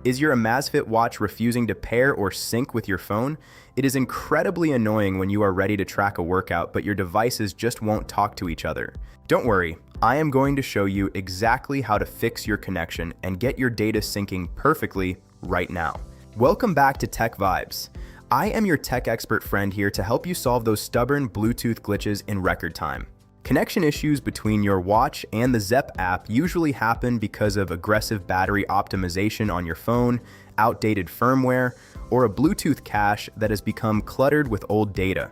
Is your Amazfit watch refusing to pair or sync with your phone? It is incredibly annoying when you are ready to track a workout, but your devices just won't talk to each other. Don't worry, I am going to show you exactly how to fix your connection and get your data syncing perfectly right now. Welcome back to TechVibes. I am your tech expert friend here to help you solve those stubborn Bluetooth glitches in record time. Connection issues between your watch and the Zepp app usually happen because of aggressive battery optimization on your phone, outdated firmware, or a Bluetooth cache that has become cluttered with old data.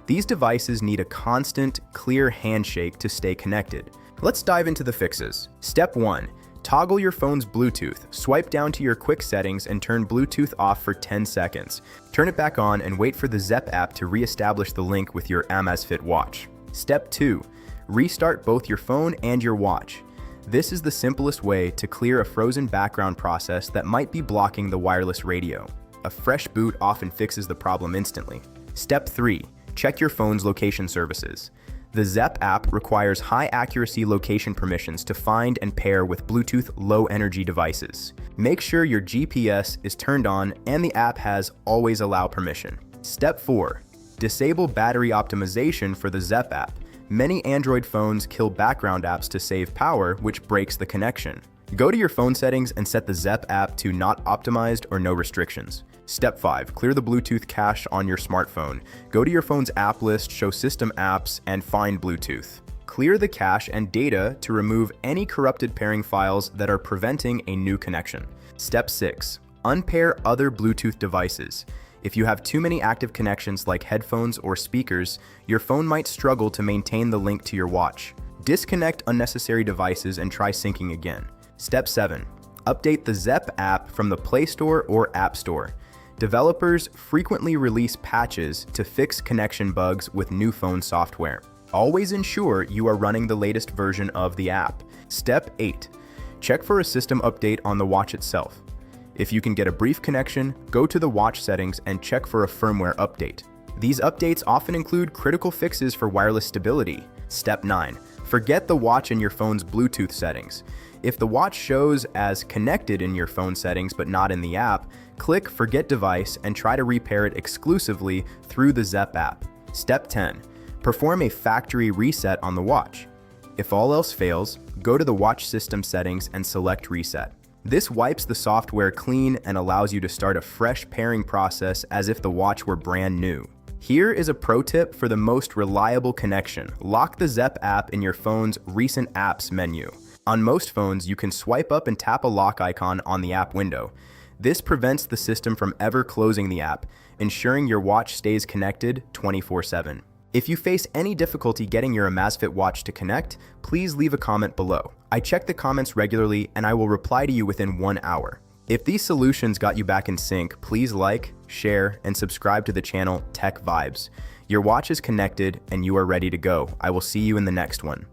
These devices need a constant, clear handshake to stay connected. Let's dive into the fixes. Step 1. Toggle your phone's Bluetooth. Swipe down to your quick settings and turn Bluetooth off for 10 seconds. Turn it back on and wait for the Zepp app to re-establish the link with your Amazfit watch. Step 2. Restart both your phone and your watch. This is the simplest way to clear a frozen background process that might be blocking the wireless radio. A fresh boot often fixes the problem instantly. Step 3. Check your phone's location services. The Zepp app requires high-accuracy location permissions to find and pair with Bluetooth low-energy devices. Make sure your GPS is turned on and the app has Always Allow permission. Step 4. Disable battery optimization for the Zepp app. Many Android phones kill background apps to save power, which breaks the connection. Go to your phone settings and set the Zepp app to not optimized or no restrictions. Step 5. Clear the Bluetooth cache on your smartphone. Go to your phone's app list, show system apps, and find Bluetooth. Clear the cache and data to remove any corrupted pairing files that are preventing a new connection. Step 6. Unpair other Bluetooth devices. If you have too many active connections like headphones or speakers, your phone might struggle to maintain the link to your watch. Disconnect unnecessary devices and try syncing again. Step 7. Update the Zepp app from the Play Store or App Store. Developers frequently release patches to fix connection bugs with new phone software. Always ensure you are running the latest version of the app. Step 8. Check for a system update on the watch itself. If you can get a brief connection, go to the watch settings and check for a firmware update. These updates often include critical fixes for wireless stability. Step 9. Forget the watch in your phone's Bluetooth settings. If the watch shows as connected in your phone settings but not in the app, click Forget Device and try to repair it exclusively through the Zepp app. Step 10. Perform a factory reset on the watch. If all else fails, go to the watch system settings and select Reset. This wipes the software clean and allows you to start a fresh pairing process as if the watch were brand new. Here is a pro tip for the most reliable connection. Lock the Zepp app in your phone's Recent Apps menu. On most phones, you can swipe up and tap a lock icon on the app window. This prevents the system from ever closing the app, ensuring your watch stays connected 24/7. If you face any difficulty getting your Amazfit watch to connect, please leave a comment below. I check the comments regularly and I will reply to you within 1 hour. If these solutions got you back in sync, please like, share, and subscribe to the channel TechVibes. Your watch is connected and you are ready to go. I will see you in the next one.